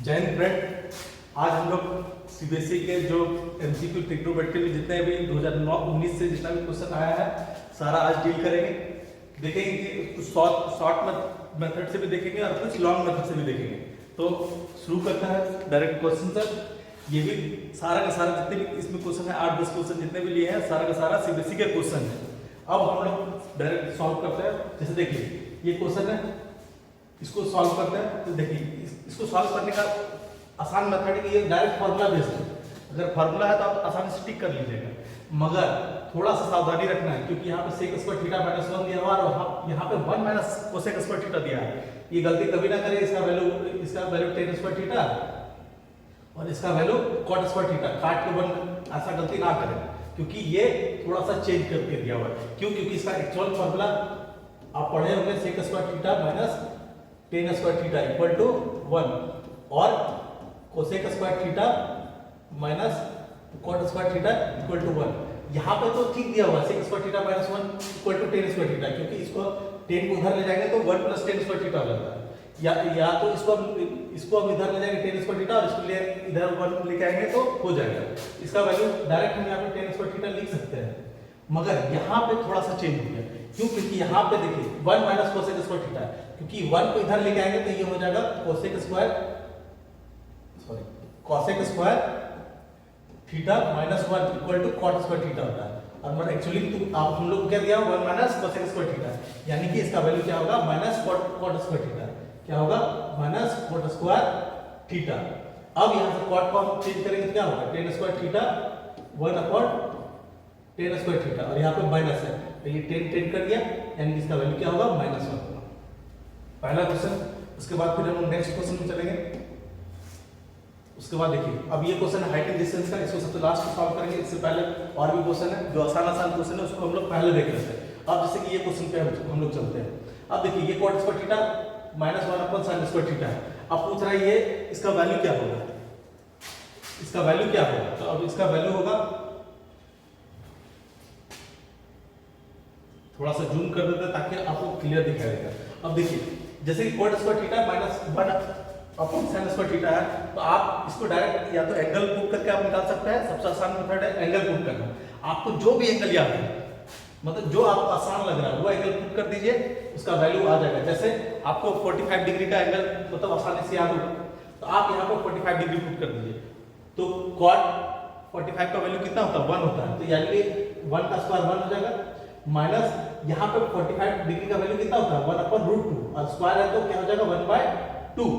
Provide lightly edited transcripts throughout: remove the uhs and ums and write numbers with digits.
जय हिंद फ्रेंड। आज हम लोग सीबीएसई के जो एमसीक्यू ट्रिग्नोमेट्री में जितने भी 2009-19 से जितना भी क्वेश्चन आया है सारा आज डील करेंगे। देखेंगे कि कुछ शॉर्ट मेथड से भी देखेंगे और कुछ लॉन्ग मेथड से भी देखेंगे। तो शुरू करता है डायरेक्ट क्वेश्चन सर। ये भी सारा का सारा जितने भी इसमें क्वेश्चन है 8-10 क्वेश्चन जितने भी लिए हैं सारा का सारा सीबीएसई के क्वेश्चन है। अब हम लोग डायरेक्ट सॉल्व करते हैं। जैसे देखिए ये क्वेश्चन है, इसको सॉल्व करते हैं। तो देखिए इसको सॉल्व करने का आसान मेथड है कि ये डायरेक्ट फार्मूला बेस्ड है। अगर फार्मूला है तो आप आसानी से टिक कर लीजिएगा, मगर थोड़ा सा सावधानी रखना है क्योंकि यहाँ पे सेक स्क्वायर थीटा माइनस 1 दिया हुआ है और यहाँ पे 1 माइनस कोसेक स्क्वायर थीटा दिया है। ये गलती कभी ना करें। इसका वैल्यू टेन स्क्वायर थीटा और इसका वैल्यू कॉट स्क्वायर थीटा, काट के 1 ऐसा गलती ना करें क्योंकि ये थोड़ा सा चेंज करके दिया हुआ है। क्यों? क्योंकि इसका एक्चुअल फार्मूला आप पढ़े होंगे sec square theta minus tan square theta equal to 1 और cosec square theta minus cot square theta equal to 1। यहाँ पे तो ठीक दिया हुआ है sec square theta minus 1 equal to tan square theta, क्योंकि इसको 10 को उधर ले जाएंगे तो 1 प्लस टेन स्क्वायर थीटा हो जाता है। या तो इसको हम इधर ले जाएंगे टेन स्क्वायर थीटा और इसको ले इधर 1 लेके आएंगे तो हो जाएगा। इसका वैल्यू डायरेक्ट हम यहाँ पे टेन स्क्वायर थीटा लिख सकते हैं, मगर यहाँ पे थोड़ा सा चेंज हो गया। क्यों? क्योंकि यहाँ पे देखिए 1 माइनस कोसेक स्क्वायर थीटा है, क्योंकि 1 को इधर लेके आएंगे तो ये हो जाएगा cosec square theta minus 1 equal to cot square theta होता है। और मतलब एक्चुअली तो आप हम लोग क्या दिया 1 माइनस कोसेक स्क्वायर थीटा, यानी कि इसका वैल्यू क्या होगा माइनस कॉट स्क्वायर थीटा। क्या होगा? Minus cot square theta. अब यहाँ से कॉट को हम चेंज करेंगे तो क्या होगा ten square theta 1 upon ten square theta और यहाँ पे माइनस है तो ये 10 कर दिया, यानी कि इसका वैल्यू क्या होगा माइनस 1। पहला क्वेश्चन। उसके बाद फिर हम नेक्स्ट क्वेश्चन में चलेंगे। उसके बाद देखिए अब ये क्वेश्चन है हाइट एंड डिस्टेंस का, इसको सबसे लास्ट में सॉल्व करेंगे। इससे पहले और भी क्वेश्चन है जो आसान क्वेश्चन है उसको हम लोग पहले देख लेते हैं। अब जैसे कि ये क्वेश्चन पे हम लोग चलते हैं। अब देखिए ये cot square theta minus 1 upon sine square theta है। अब पूछ रहा है ये इसका वैल्यू क्या होगा, इसका वैल्यू क्या होगा। तो अब इसका वैल्यू होगा, थोड़ा सा जूम कर देते हैं ताकि आपको क्लियर दिखाई देगा। अब देखिए जैसे कि cot square theta minus 1 upon sine square theta है, तो आप इसको डायरेक्ट या तो एंगल पुट करके आप निकाल सकते हैं। सबसे आसान मेथड है एंगल पुट करना। आपको जो भी एंगल याद है, मतलब जो आपको आसान लग रहा है वो एंगल पुट कर दीजिए, उसका वैल्यू आ जाएगा। जैसे आपको 45 डिग्री का एंगल मतलब आसानी से याद होगा तो आप यहाँ पर 45 डिग्री पुट कर दीजिए। तो कॉट 45 का वैल्यू कितना होता है 1 होता है, तो यानी कि 1 का स्क्वायर 1 हो जाएगा, माइनस यहाँ पे 45 डिग्री का वैल्यू कितना होता है 1 अपॉन √2 और स्क्वायर है तो क्या हो जाएगा 1/2।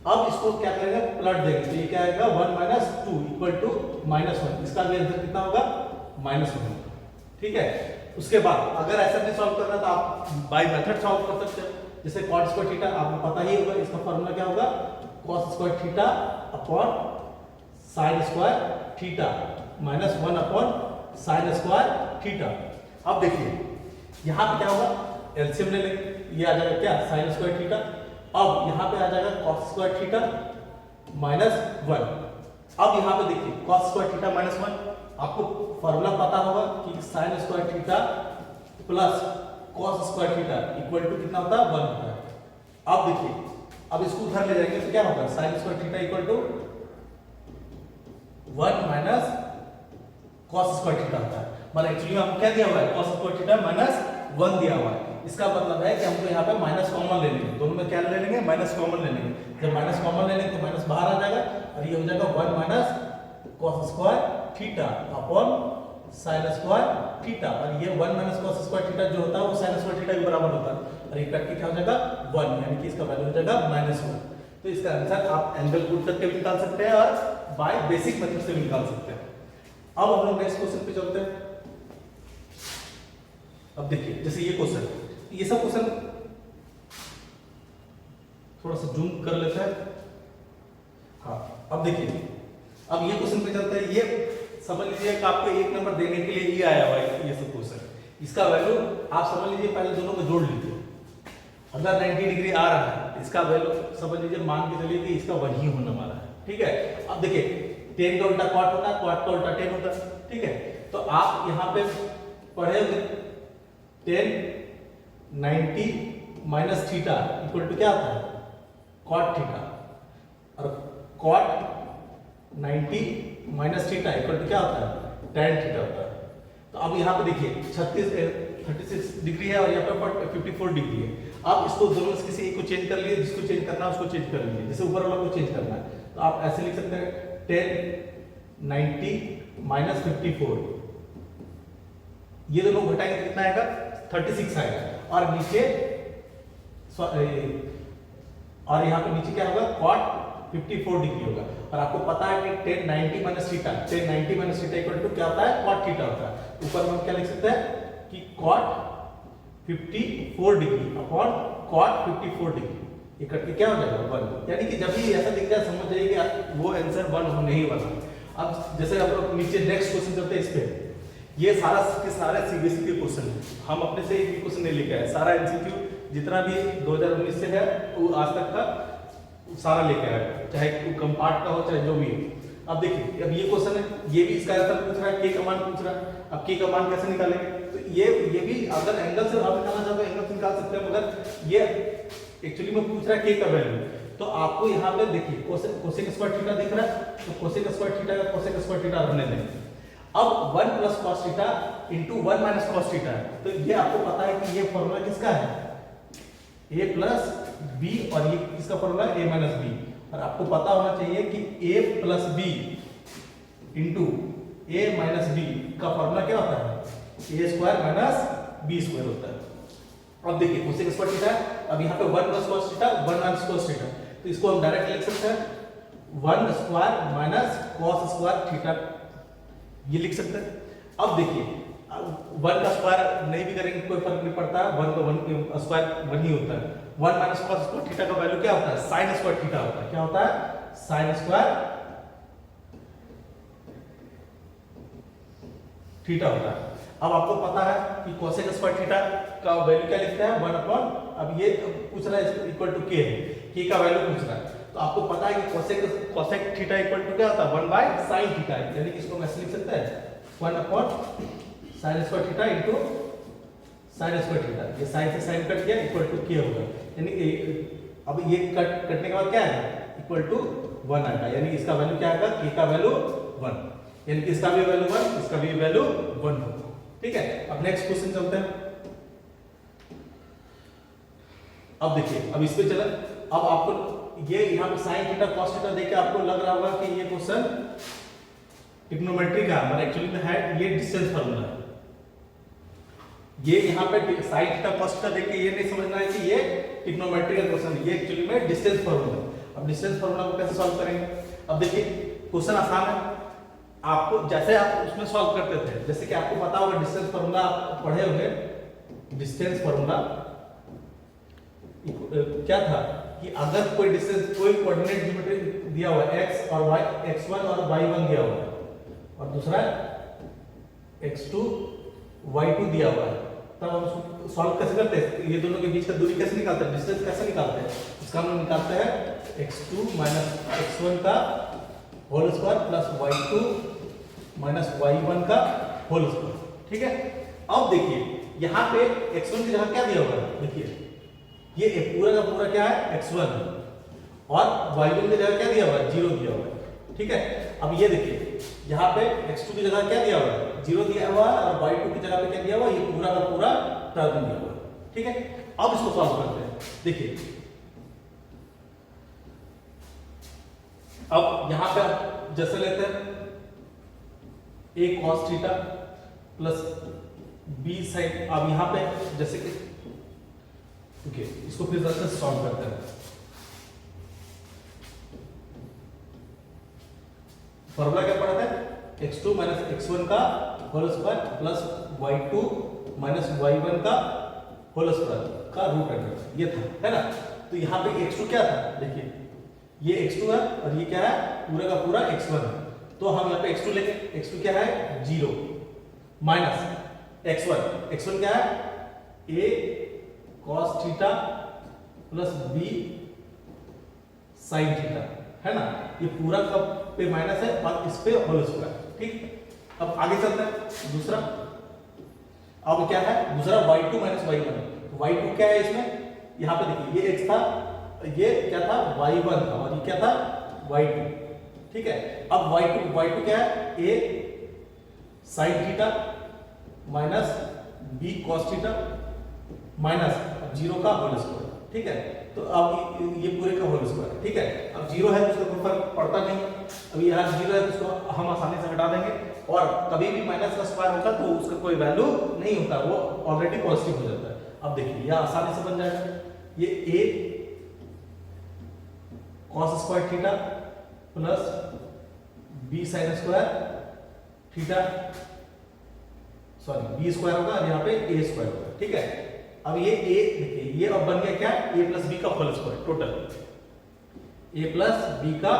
अब इसको क्या करेंगे पलट देंगे तो ये क्या आएगा 1 माइनस 2 इक्वल टू -1। इसका भी आंसर कितना होगा -1। ठीक है। उसके बाद अगर ऐसा नहीं सॉल्व करना तो आप बाय मेथड सॉल्व कर सकते हैं। जैसे कॉट स्क्वायर थीटा आपको पता ही होगा, इसका फॉर्मूला क्या होगा cos square theta upon sin square theta minus 1 upon sin square theta. अब देखिए यहाँ पे क्या होगा एलसीएम ले लेंगे, ये आ जाएगा क्या sin स्क्वायर थीटा। अब यहाँ पे आ जाएगा cos स्क्वायर थीटा माइनस 1। अब यहाँ पे देखिए cos स्क्वायर थीटा माइनस 1, आपको फॉर्मूला पता होगा कि sin square theta plus cos square theta equal to कितना होता है 1 होता है। अब देखिए अब इसको उधर ले जाएंगे तो क्या होगा sin square theta equal to 1 minus cos square theta होता है। मतलब एक्चुअली हमको क्या दिया हुआ है cos स्क्वायर थीटा माइनस 1 दिया हुआ है। इसका मतलब है कि हमको यहाँ पे माइनस कॉमन ले लेंगे, दोनों में क्या ले लेंगे माइनस कॉमन ले लेंगे। जब माइनस कॉमन ले लेंगे तो माइनस बाहर आ जाएगा और ये हो जाएगा 1 minus cos square theta upon sin square theta. और ये 1 माइनस cos स्क्वायर थीटा जो होता है वो sin स्क्वायर थीटा के बराबर होता है और इफेक्ट क्या हो जाएगा 1, यानी कि इसका वैल्यू हो जाएगा -1। तो इसका आंसर आप एंगल पुट करके भी निकाल सकते हैं और बाय बेसिक मेथड से भी निकाल सकते हैं। अब हम लोग नेक्स्ट क्वेश्चन पे चलते हैं। अब देखिए जैसे ये क्वेश्चन, ये सब क्वेश्चन थोड़ा सा जूम कर लेते हैं। हाँ अब देखिए अब ये क्वेश्चन पे चलते हैं। ये समझ लीजिए कि आपको 1 नंबर देने के लिए ये आया हुआ है ये सब क्वेश्चन। इसका वैल्यू आप समझ लीजिए पहले दोनों में जोड़ लीजिए। अगर 90 डिग्री आ रहा है इसका वैल्यू समझ लीजिए मान के चलिए कि इसका 1 ही होने वाला है। ठीक है। अब देखिए 10 का उल्टा कॉट होता है, कॉट का उल्टा 10 होता है। ठीक है। तो आप यहाँ पे पढ़े 10 90 माइनस थीटा इक्वल टू क्या आता है कॉट थीटा, और cot 90 minus theta equal to क्या होता है, tan थीटा होता है। तो अब यहाँ पे देखिए 36 डिग्री है और यहाँ पे 54 डिग्री है। आप इसको दोनों में किसी एक को चेंज कर लिए, जिसको चेंज करना है उसको चेंज कर लीजिए, जैसे ऊपर वाला को चेंज करना है तो आप ऐसे लिख सकते हैं tan 90 माइनस 54, ये दोनों घटाएंगे तो कितना आएगा 36 आएगा। और नीचे और यहाँ पे नीचे क्या होगा cot 54 डिग्री होगा। और आपको पता है कि tan 90 minus theta, tan 90 minus theta equal to क्या होता है, cot थीटा होता है। ऊपर में हम क्या लिख सकते हैं कि cot 54 degree upon cot 54 degree इकट्ठ के क्या हो जाएगा 1। यानी कि जब भी ऐसा दिख जाए समझ जाइए कि वो आंसर 1 होने ही वाला। अब जैसे आप लोग नीचे नेक्स्ट क्वेश्चन चलते हैं, इस पे ये सारा के सारे सीबीएसई के क्वेश्चन है, हम अपने से एक भी क्वेश्चन नहीं लेके आए, सारा एमसीक्यू जितना भी 2019 से है वो आज तक का सारा लेके आया, चाहे कम पार्ट का हो चाहे जो भी है। अब देखिए अब ये क्वेश्चन है, ये भी इसका आंसर पूछ रहा है, के का मान पूछ रहा है। अब के का मान कैसे निकालेंगे, तो ये भी अगर एंगल से आप निकालना चाहते हो एंगल से निकाल सकते हैं, मगर ये एक्चुअली में पूछ रहा है के का वैल्यू। तो आपको यहाँ पे देखिए कोसेक स्क्वायर थीटा दिख रहा है, तो कोसेक स्क्वायर थीटा का कोसेक स्क्वायर थीटा रहने दें। अब 1 plus cos theta into 1 minus cos theta है, तो ये आपको पता है कि ये फॉर्मूला किसका है, a प्लस बी, और ये किसका फॉर्मूला है, a माइनस बी। और आपको पता होना चाहिए कि a plus b into a minus b का फॉर्मूला क्या होता है, a square minus b square होता है। अब देखिए कोसेक स्क्वायर थीटा, अब यहाँ पे 1 plus cos theta 1 minus cos theta, तो इसको हम डायरेक्ट लिख सकते हैं 1 square minus cos square theta, ये लिख सकते हैं। अब देखिए 1 का स्क्वायर नहीं भी करेंगे कोई फर्क नहीं पड़ता, 1 का 1 स्क्वायर 1 ही होता है। 1 माइनस cos स्क्वायर थीटा का वैल्यू क्या होता है, sin स्क्वायर थीटा होता है। क्या होता है, sin स्क्वायर थीटा होता है। अब आपको पता है कि कोसेक स्क्वायर थीटा का वैल्यू क्या लिखता है 1 अपॉन, अब ये पूछ रहा है इक्वल टू के है, के का वैल्यू पूछ रहा है, तो आपको पता है कि कोसेक थीटा इक्वल टू क्या होता है 1 बाय sin थीटा, यानी कि इसको हम ऐसे लिख सकते हैं 1 upon sin square theta into sin square theta, ये sin से sin कट गया इक्वल टू के होगा। यानी अब ये कटने के बाद क्या है इक्वल टू 1 आएगा, यानी इसका वैल्यू क्या आएगा, के का वैल्यू 1, यानी कि इसका भी वैल्यू 1, इसका भी वैल्यू 1 होगा। ठीक है, अब नेक्स्ट क्वेश्चन चलते हैं। अब देखिए अब इस पे चला, अब आपको ये यहाँ पे sin थीटा cos थीटा देख के आपको लग रहा होगा कि ये क्वेश्चन ट्रिग्नोमेट्री का है, एक्चुअली में है ये डिस्टेंस फार्मूला है। ये यहाँ पे sin थीटा cos थीटा देख के ये नहीं समझना है कि ये ट्रिग्नोमेट्री का क्वेश्चन है, ये एक्चुअली में डिस्टेंस फार्मूला है। अब डिस्टेंस फार्मूला को कैसे सॉल्व करेंगे, अब देखिए क्वेश्चन आसान है, आपको जैसे आप उसमें सॉल्व करते थे, जैसे कि आपको पता होगा डिस्टेंस फार्मूला आप पढ़े होंगे, डिस्टेंस फार्मूला क्या था कि अगर कोई डिस्टेंस कोई कोऑर्डिनेट ज्योमेट्री दिया हुआ है x और y, x1 और y1 दिया हुआ है और दूसरा x2 y2 दिया हुआ है, तब हम उसको सॉल्व कैसे करते हैं, ये दोनों के बीच का दूरी कैसे निकालते हैं, डिस्टेंस कैसे निकालते हैं, इसका हम निकालते हैं x2 माइनस x1 का whole square plus y2 minus y1 का होल स्क्वायर। ठीक है, अब देखिए यहाँ पे x1 की जगह क्या दिया हुआ है, देखिए ये पूरा का पूरा क्या है x1 और y1 की जगह क्या दिया हुआ है 0 दिया हुआ है। ठीक है, अब ये देखिए यहाँ पे x2 की जगह क्या दिया हुआ है 0 दिया हुआ है और y2 की जगह पे क्या दिया हुआ है, ये पूरा का पूरा टर्म दिया हुआ है। ठीक है, अब इसको सॉल्व करते हैं। देखिए अब यहाँ पे आप जैसे लेते हैं a cos theta plus b sin, अब यहाँ पे जैसे कि ओके इसको फिर से सॉल्व करते हैं। फॉर्मूला क्या पढ़ा था, x2 माइनस x1 का whole square plus y2 minus y1 का होल स्क्वायर का रूट अंडर, ये था, है ना। तो यहाँ पे x2 क्या था, देखिए ये x2 है और ये क्या है पूरा का पूरा x1 है, तो हम यहाँ पे x2 लेंगे, x2 क्या है 0 माइनस x1 क्या है a cos theta plus b sin theta, है ना, ये पूरा का पे माइनस है और इस पे होल स्क्वायर। ठीक, अब आगे चलते हैं दूसरा, अब क्या है दूसरा y2 माइनस y1, y2 क्या है इसमें, यहाँ पे देखिए ये x था, ये क्या था y1 था और ये क्या था y2, ठीक है। अब y2 क्या है, a sin theta minus b cos theta minus 0 का होल स्क्वायर, ठीक है। तो अब ये पूरे का होल स्क्वायर, ठीक है। अब 0 है तो उसका कोई फर्क पड़ता नहीं, अब यहाँ 0 है तो उसको हम आसानी से हटा देंगे, और कभी भी माइनस का स्क्वायर होता तो उसका कोई वैल्यू नहीं होता, वो ऑलरेडी पॉजिटिव हो जाता है। अब देखिए यह आसानी से बन जाएगा, ये a cos square theta plus b sin square theta, sorry b square होगा और यहाँ पे a स्क्वायर होगा, ठीक है। अब ये a देखिए, ये अब बन गया क्या, a प्लस b का whole square, total a plus b का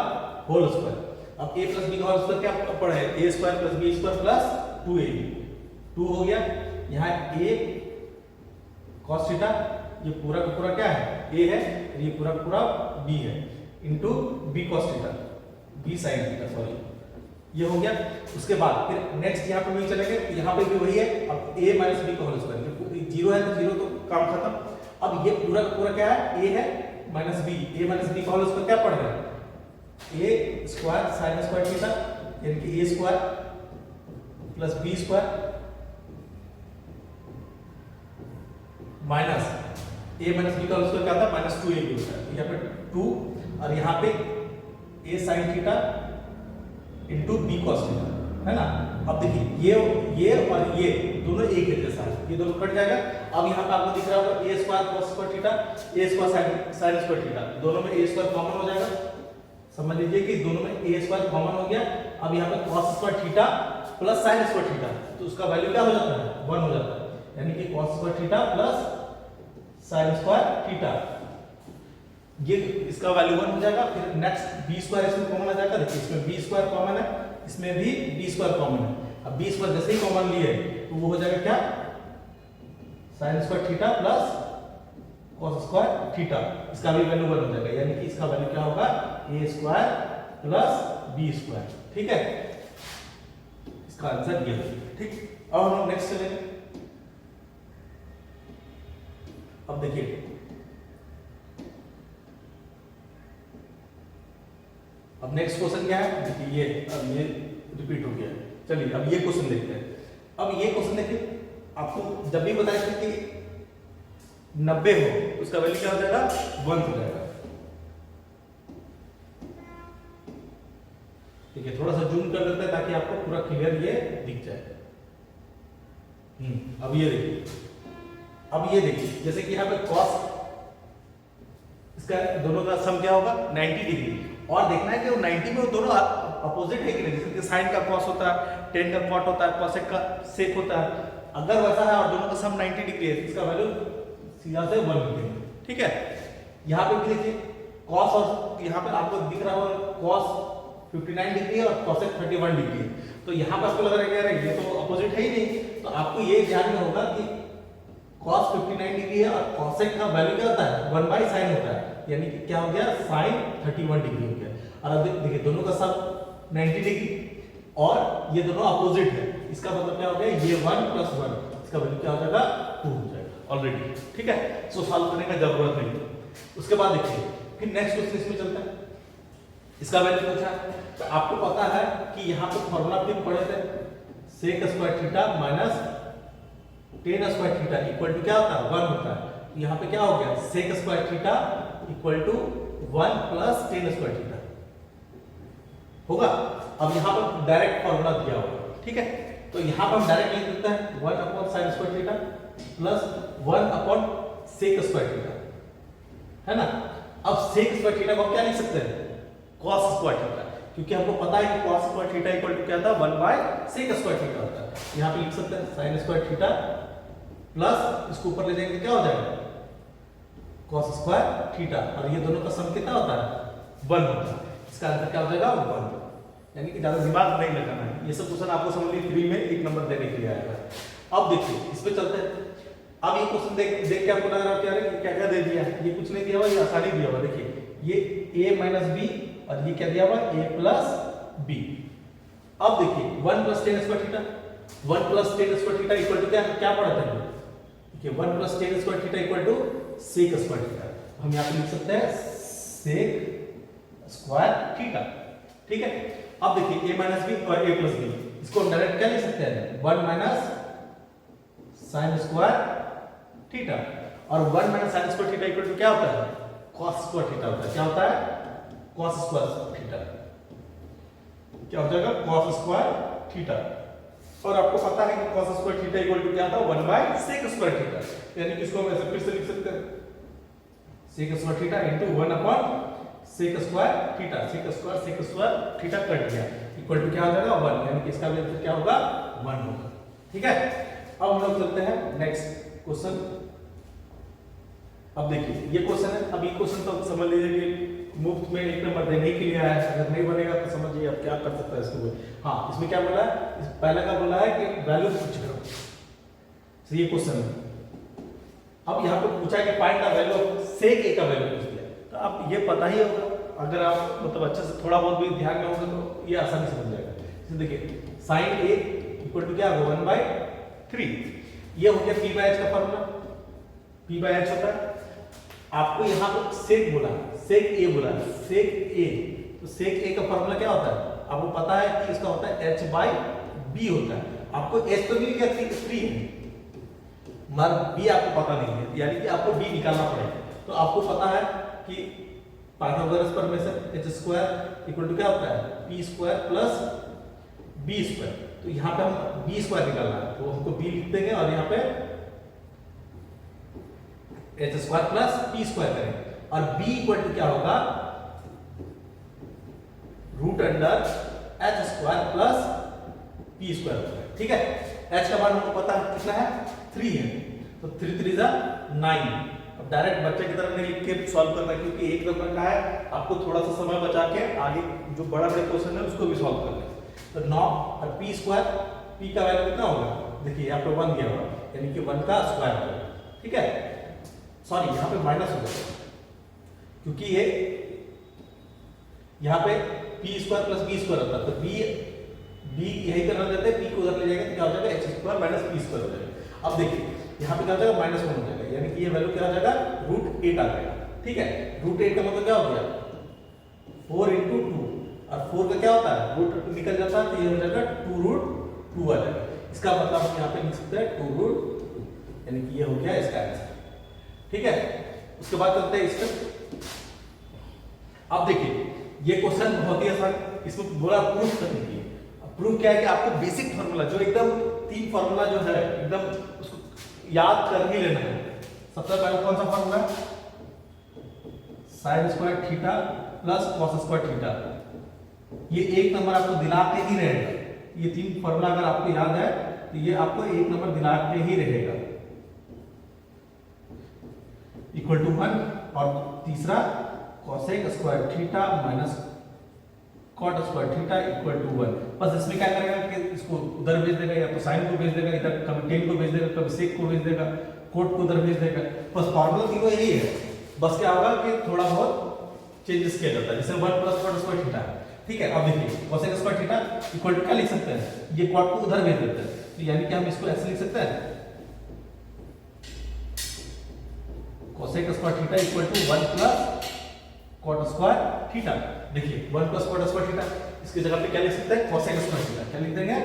होल स्क्वायर। अब a प्लस b का होल स्क्वायर क्या पड़ा है, a square plus b square plus 2ab, 2 हो गया। यहाँ a cos थीटा, ये पूरा का पूरा क्या है, a है, ये पूरा का पूरा b है, into b cos theta, b sin theta, sorry, ये हो गया। उसके बाद फिर नेक्स्ट यहाँ पे वही चलेंगे, यहाँ पे भी वही है। अब a माइनस b का होल स्क्वायर, 0 है तो 0 तो काम खत्म। अब ये पूरा का पूरा क्या है, a है minus b, a minus b का होल स्क्वायर क्या पड़ रहा है, a square sin square theta, यानी कि a square plus b square minus a minus b का होल स्क्वायर क्या था, माइनस 2ab होता है, यहाँ पे 2 और यहाँ पे a sin theta into b cos theta, है ना। अब देखिए ये और ये दोनों एक है जैसा, ये दोनों कट जाएगा। अब यहाँ पे आपको दिख रहा होगा a square cos square theta, a square sin square theta, दोनों में a स्क्वायर कॉमन हो जाएगा। समझ लीजिए कि दोनों में a स्क्वायर कॉमन हो गया। अब यहाँ पे cos square theta plus sin square theta, तो उसका वैल्यू क्या हो जाता है, 1 हो जाता है, यानी कि cos square theta plus sin square theta, ये इसका वैल्यू 1 हो जाएगा। फिर नेक्स्ट b स्क्वायर इसमें कॉमन आ जाएगा, देखिए इसमें b स्क्वायर कॉमन है, इसमें भी b स्क्वायर कॉमन है। अब b स्क्वायर जैसे ही कॉमन लिए तो वो हो जाएगा क्या, sin square theta plus cos square theta, इसका भी वैल्यू 1 हो जाएगा, यानी कि इसका वैल्यू क्या होगा, a square plus b square, ठीक है। इसका आंसर ये है, ठीक। अब हम नेक्स्ट चलेंगे। अब देखिए, अब नेक्स्ट क्वेश्चन क्या है, देखिए ये रिपीट हो गया। चलिए अब ये क्वेश्चन देखते हैं। अब ये क्वेश्चन देखिए, आपको जब भी बताया था कि 90 हो तो उसका वैल्यू क्या हो जाएगा, 1 हो जाएगा। ठीक है, थोड़ा सा जूम कर देते हैं ताकि आपको पूरा क्लियर ये दिख जाए। अब ये देखिए, अब ये देखिए जैसे कि यहाँ पे cos, इसका दोनों का सम क्या होगा, 90 डिग्री, और देखना है कि वो 90 में वो दोनों अपोजिट है कि नहीं, जैसे कि साइन का cos होता है, tan का cot होता है, cosec का sec होता है। अगर वैसा है और दोनों का सम 90 डिग्री है, इसका वैल्यू सीधा से 1 लिखेंगे, ठीक है। यहाँ पे भी देखिए cos, और यहाँ पे आपको दिख रहा होगा cos 59 डिग्री है और cosec 31 डिग्री है, तो यहाँ पे आपको लग रहा है ये तो अपोजिट है ही नहीं, तो आपको ये ध्यान में होगा कि cos 59 डिग्री है और cosec का वैल्यू क्या होता है, 1/sin होता है, यानी कि क्या हो गया, sin 31 डिग्री हो गया। और अब देखिए दोनों का सम 90 डिग्री और ये दोनों अपोजिट है, इसका मतलब क्या हो गया, ये 1 + 1, इसका वैल्यू क्या हो जाएगा, 2 हो जाएगा ऑलरेडी, ठीक है। सो सॉल्व करने का जरूरत नहीं। उसके बाद देखिए फिर नेक्स्ट क्वेश्चन इसमें चलता है। इसका वैल्यू पूछा, तो आपको पता है कि यहाँ पे फॉर्मूला फिर पढ़े थे, sec square theta minus tan square theta equal to क्या होता है, 1 होता है। यहाँ पे क्या हो गया, sec square theta equal to 1 + tan square theta होगा। अब यहाँ पर डायरेक्ट फॉर्मूला दिया होगा, ठीक है, तो यहाँ पर हम डायरेक्ट लिख देते हैं 1/sin square theta plus 1/sec square theta, है ना। अब sec स्क्वायर थीटा को हम क्या लिख सकते हैं, cos स्क्वायर थीटा, क्योंकि हमको पता है कि cos square theta equal to क्या था, 1/sec स्क्वायर थीटा होता है। यहाँ पे लिख सकते हैं sin स्क्वायर थीटा प्लस इसको ऊपर ले जाएंगे क्या हो जाएगा, cos स्क्वायर थीटा, और ये दोनों का सम कितना होता है, 1 होता है। इसका आंसर क्या हो जाएगा, 1, यानी कि ज्यादा दिमाग नहीं लगाना है। ये सब क्वेश्चन आपको समझ लीजिए फ्री में 1 नंबर देने के लिए आएगा। अब देखिए इस पे चलते हैं। अब ये क्वेश्चन देख के आपको लग रहा है क्या क्या दे दिया है, ये कुछ नहीं दिया हुआ, ये आसानी दिया हुआ। देखिए ये a - b और ये क्या दिया हुआ, a + b। अब देखिए 1 + tan square theta, 1 + tan square theta equal to क्या पढ़ा था, देखिए 1 + tan square theta equal to sec square theta. हम यहाँ पे लिख सकते हैं sec स्क्वायर थीटा। ठीक है, अब देखिए a माइनस बी और a प्लस बी, इसको हम डायरेक्ट क्या लिख सकते हैं, 1 माइनस साइन स्क्वायर थीटा, और 1 minus sine square theta equal to क्या होता है, cos स्क्वायर थीटा होता है। क्या होता है, cos स्क्वायर थीटा। क्या हो जाएगा, cos स्क्वायर थीटा। और आपको पता है कि cos square theta equal to क्या था, 1 बाय sec स्क्वायर थीटा, यानी कि इसको हम ऐसे फिर से लिख सकते हैं, sec square theta into 1 upon sec square theta. sec square theta cut गया, इक्वल टू क्या हो जाएगा, 1, यानी कि इसका आंसर क्या होगा, 1 होगा। ठीक है, अब हम लोग चलते हैं नेक्स्ट क्वेश्चन। अब देखिए ये क्वेश्चन है, अब ये क्वेश्चन तो समझ लीजिए कि मुफ्त में एक नंबर देने के लिए आया है, अगर नहीं बनेगा तो समझिए अब क्या कर सकता है इसको। हाँ, इसमें क्या बोला है, पहले का बोला है कि वैल्यू पूछ करो, तो ये क्वेश्चन है। अब यहाँ पे पूछा है कि find the value of sec A का वैल्यू पूछ दिया, तो अब ये पता ही होगा, अगर आप मतलब अच्छे से थोड़ा बहुत भी ध्यान में होगा तो ये आसानी से बन जाएगा। जैसे देखिए साइन ए इक्वल टू क्या होगा, 1/3, ये हो गया पी बाय एच का फॉर्मूला, पी बाय एच होता है। आपको यहाँ पर सेक बोला, सेक ए बोला, सेक ए, तो सेक ए का फॉर्मूला क्या होता है, आपको पता है कि इसका होता है h बाई बी होता है। आपको h तो मिल गया 3 है, मगर b आपको पता नहीं है, यानी कि आपको b निकालना पड़ेगा। तो आपको पता है कि पाइथागोरस प्रमेय h स्क्वायर इक्वल टू क्या होता है, p square plus b square. तो यहाँ पे हम b स्क्वायर निकालना है, तो हमको b लिख देंगे और यहाँ पे h square plus p square करेंगे, और b इक्वल टू क्या होगा, root under h square plus p square होता है। ठीक है, h का मान हमको पता है कितना है, 3 है, तो 3 3 जा 9। अब डायरेक्ट बच्चे की तरह नहीं लिख के सॉल्व करना, क्योंकि एक नंबर का है, आपको थोड़ा सा समय बचा के आगे जो बड़ा बड़े क्वेश्चन है उसको भी सॉल्व करना है। तो 9 और p स्क्वायर, p का वैल्यू कितना होगा, देखिए यहाँ पे 1 दिया हुआ, यानी कि 1 का स्क्वायर होगा। ठीक है, सॉरी यहाँ पे माइनस हो जाएगा, क्योंकि ये यहाँ पे p square plus b square होता है, तो b यही करना देते हैं, p को उधर ले जाएंगे तो क्या हो जाएगा, h square minus p square हो जाएगा। अब देखिए यहाँ पे क्या हो जाएगा, -1 हो जाएगा, यानी कि ये वैल्यू क्या हो जाएगा, √8 आ जाएगा। ठीक है, √8 का मतलब क्या हो गया, 4 × 2, और 4 का क्या होता है, रूट निकल जाता है, तो ये हो जाएगा 2√2 आ जाएगा। इसका मतलब हम यहाँ पे लिख सकते हैं 2√2, यानी कि ये हो गया इसका आंसर। ठीक है, उसके बाद चलते हैं इसमें। अब देखिए ये क्वेश्चन बहुत ही आसान, इसमें बोला प्रूफ करने के लिए। प्रूफ क्या है कि आपको बेसिक फार्मूला जो एकदम 3 फार्मूला जो है एकदम उसको याद कर ही लेना है। सबसे पहले कौन सा formula, sign square theta plus cos square theta, ये एक नंबर आपको दिला के ही रहेगा। ये 3 फार्मूला अगर आपको याद है तो ये आपको एक नंबर दिला के ही रहेगा, इक्वल टू 1, और तीसरा cosec square theta minus cot square theta equal to 1। बस इसमें क्या करेगा कि इसको उधर भेज देगा, या तो साइन को भेज देगा इधर, कभी टेन को भेज देगा, कभी सेक को भेज देगा, कोट को उधर भेज देगा। बस फॉर्मूला तीनों यही है, बस क्या होगा कि थोड़ा बहुत चेंजेस किया जाता है, जैसे 1 प्लस कॉट स्क्वायर थीटा। ठीक है, अब देखिए cosec square theta equal to क्या लिख सकते हैं, ये कॉट को उधर भेज देते हैं, तो यानी कि हम इसको ऐसे लिख सकते हैं, cosec square theta equal to 1 plus cot square theta. देखिए 1 प्लस कॉट स्क्वायर थीटा, इसकी जगह पे क्या लिख सकते हैं, कोसेक स्क्वायर थीटा। क्या लिख देंगे,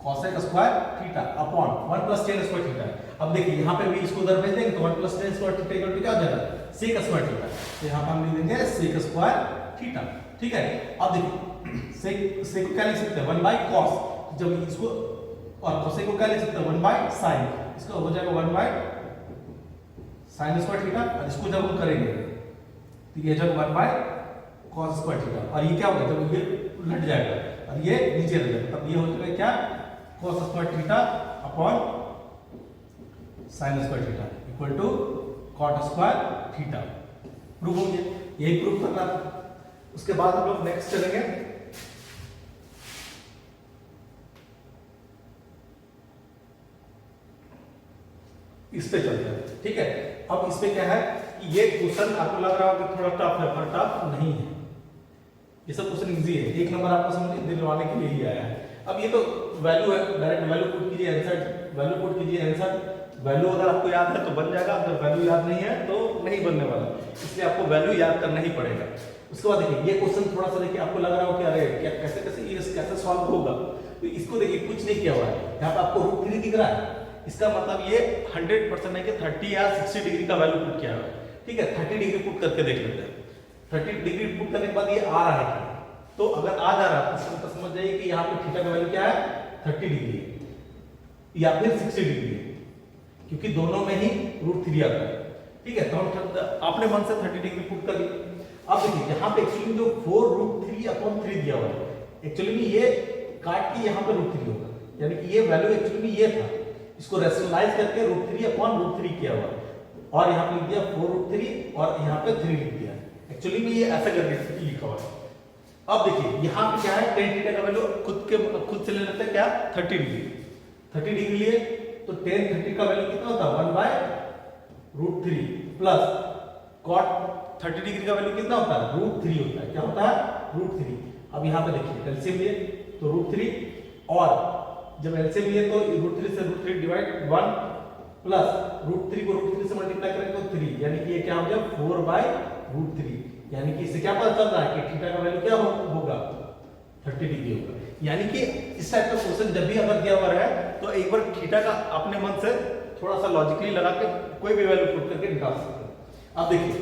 cosec square theta upon 1 plus tan square theta. अब देखिए यहाँ पे भी इसको उधर भेज देंगे, तो 1 plus tan square theta equal to क्या हो जाएगा, सेक स्क्वायर थीटा। तो यहाँ पे हम लिख देंगे सेक स्क्वायर थीटा। ठीक है, अब देखिए सेक को क्या लिख सकते हैं, 1 बाय कॉस, जब इसको, और कोसेक को क्या लिख सकते हैं, 1 बाय साइन, इसका हो जाएगा 1 बाय साइन स्क्वायर थीटा। और इसको जब हम करेंगे तो ये जब 1 बाय कॉस स्क्वायर थीटा, और ये क्या होगा, जब ये उलट जाएगा और ये नीचे रह जाएगा, तब ये हो जाएगा क्या, cos square theta upon sine square theta equal to cot square theta. Proof हो गया, यही प्रूफ करना था। उसके बाद हम लोग नेक्स्ट चलेंगे, इस पे चलते हैं। ठीक है, अब इसमें क्या है कि ये क्वेश्चन आपको लग रहा होगा थोड़ा टफ है, पर टफ नहीं है, ये सब क्वेश्चन इजी है, एक नंबर आपको समझ दिलवाने के लिए ही आया है। अब ये तो वैल्यू है, डायरेक्ट वैल्यू पुट कीजिए, आंसर वैल्यू पुट कीजिए, आंसर वैल्यू अगर आपको याद है तो बन जाएगा, अगर वैल्यू याद नहीं है तो नहीं बनने वाला, इसलिए आपको वैल्यू याद करना ही पड़ेगा। उसके बाद देखिए ये क्वेश्चन थोड़ा सा देखिए आपको लग रहा हो कि अरे क्या कैसे कैसे ये कैसे सॉल्व होगा, तो इसको देखिए कुछ नहीं किया हुआ है, यहाँ पे आपको √3 दिख रहा है, इसका मतलब ये 100% है कि 30 या 60 डिग्री का वैल्यू पुट किया हुआ है। ठीक है, 30 डिग्री पुट करके देख लेते हैं। 30 डिग्री पुट करने के बाद ये आ रहा है, तो अगर आ जा रहा है तो समझ जाइए कि यहाँ पे थीटा का वैल्यू क्या है 30 डिग्री है या फिर 60 डिग्री है, क्योंकि दोनों में ही √3 आता है। ठीक है, तो हम अपने मन से 30 डिग्री पुट कर लिए। अब देखिए यहाँ पे एक्चुअली जो 4√3/3 दिया हुआ है, एक्चुअली में ये काट के यहाँ पे √3 होगा, यानी कि ये वैल्यू एक्चुअली में ये था, इसको रैशनलाइज करके √3/√3 किया हुआ है, और यहाँ पे लिख दिया 4√3 और यहाँ पे 3 लिख दिया। एक्चुअली में ये ऐसा करके लिखा हुआ है। अब देखिए यहाँ पे क्या है, tan थीटा का वैल्यू खुद से ले लेते हैं क्या 30 डिग्री, 30 डिग्री लिए तो tan 30 का वैल्यू कितना होता है 1/√3 प्लस cot 30 डिग्री का वैल्यू कितना होता है √3 होता है, क्या होता है √3। अब यहाँ पे देखिए एलसीएम लिए तो √3, और जब एलसीएम लिए तो √3 से √3 डिवाइड 1 प्लस √3 को √3 से मल्टीप्लाई करेंगे तो 3, यानी कि ये क्या हो गया 4/√3, यानी कि इससे क्या पता चल रहा है कि थीटा का वैल्यू क्या होगा 30 डिग्री होगा। यानी कि इस टाइप का क्वेश्चन जब भी अगर दिया हुआ है तो एक बार थीटा का अपने मन से थोड़ा सा लॉजिकली लगा के कोई भी वैल्यू पुट करके निकाल सकते हैं। अब देखिए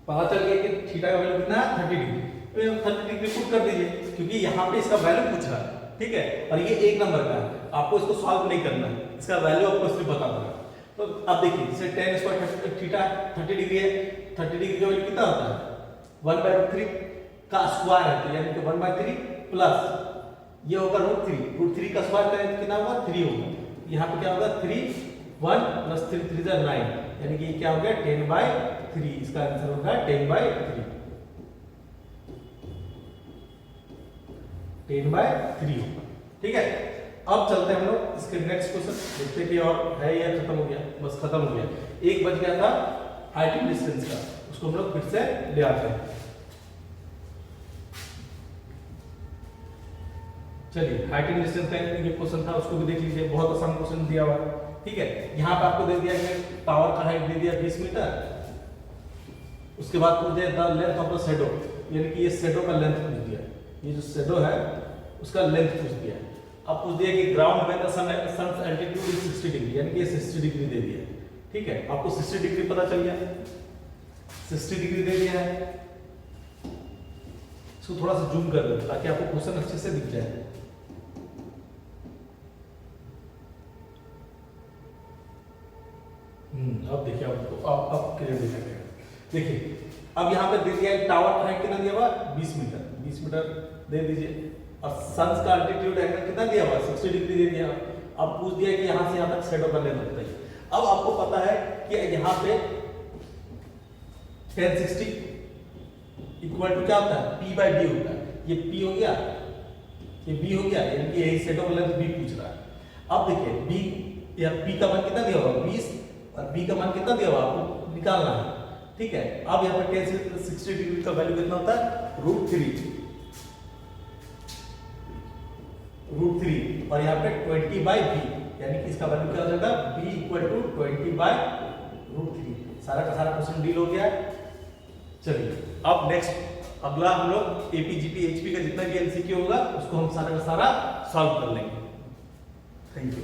पता चल गया कि थीटा का वैल्यू कितना है 30 डिग्री, तो 30 डिग्री पुट कर दीजिए, क्योंकि यहाँ पे इसका वैल्यू पूछ रहा है। ठीक है, और ये 1 नंबर का है, आपको इसको सॉल्व नहीं करना है, इसका वैल्यू आपको सिर्फ बता देना। तो अब देखिए जैसे tan स्क्वायर थीटा 30 डिग्री है, 30 डिग्री का वैल्यू कितना होता है 1/√3 का स्क्वायर है, तो यानी कि 1/3 प्लस ये होगा √3 का स्क्वायर कितना होगा 3 होगा, यहाँ पे क्या होगा 3 1 प्लस 3 3 जा 9, यानी कि ये क्या हो गया 10/3, इसका आंसर होगा 10/3, 10/3 होगा। ठीक है, अब चलते हैं हम लोग इसके नेक्स्ट क्वेश्चन, देखते कि और है या खत्म हो गया, बस खत्म हो गया, एक बच गया था हाइट डिस्टेंस का, उसको हम लोग फिर से ले आते हैं। चलिए हाइट एंड डिस्टेंस का ये क्वेश्चन था, उसको भी देख लीजिए, बहुत आसान क्वेश्चन दिया हुआ है। ठीक है, यहाँ पे आपको दे दिया गया टावर का हाइट दे दिया 20 मीटर, उसके बाद पूछ दिया the length of the shadow, यानी कि ये शैडो का लेंथ पूछ दिया, ये जो शैडो है उसका लेंथ पूछ दिया। अब पूछ दिया कि ग्राउंड में द सन's एल्टीट्यूड इज 60 डिग्री, यानी कि ये 60 डिग्री दे दिया। ठीक है, आपको 60 डिग्री पता चल गया, 60 डिग्री दे दिया है। इसको थोड़ा सा जूम कर दो ताकि आपको क्वेश्चन अच्छे से दिख जाए। अब देखिए अब क्लियर दिख रहा है। देखिए अब यहाँ पे दे दिया है टावर का हाइट कितना दिया हुआ 20 मीटर, 20 मीटर दे दीजिए, और सन्स का अल्टीट्यूड एंगल कितना दिया हुआ 60 डिग्री दे दिया। अब पूछ दिया कि यहाँ से यहाँ तक शैडो का लेंथ बताइए। अब आपको पता है कि यहाँ पे tan 60 इक्वल टू क्या होता है p/d होता है, ये p हो गया, ये b हो गया, यानी कि यही शैडो का लेंथ b पूछ रहा है। अब देखिए b या p का मान कितना दिया हुआ 20 और b का मान कितना दिया हुआ आपको निकालना है। ठीक है, अब यहाँ पे tan 60 डिग्री का वैल्यू कितना होता है √3 और यहाँ पे 20/b, यानी कि इसका वैल्यू क्या हो जाएगा b इक्वल टू 20/√3। सारा का सारा क्वेश्चन डील हो गया। चलिए अब नेक्स्ट अगला हम लोग एपीजीपी एचपी का जितना भी एमसीक्यू होगा उसको हम सारा का सारा सॉल्व कर लेंगे। Thank you.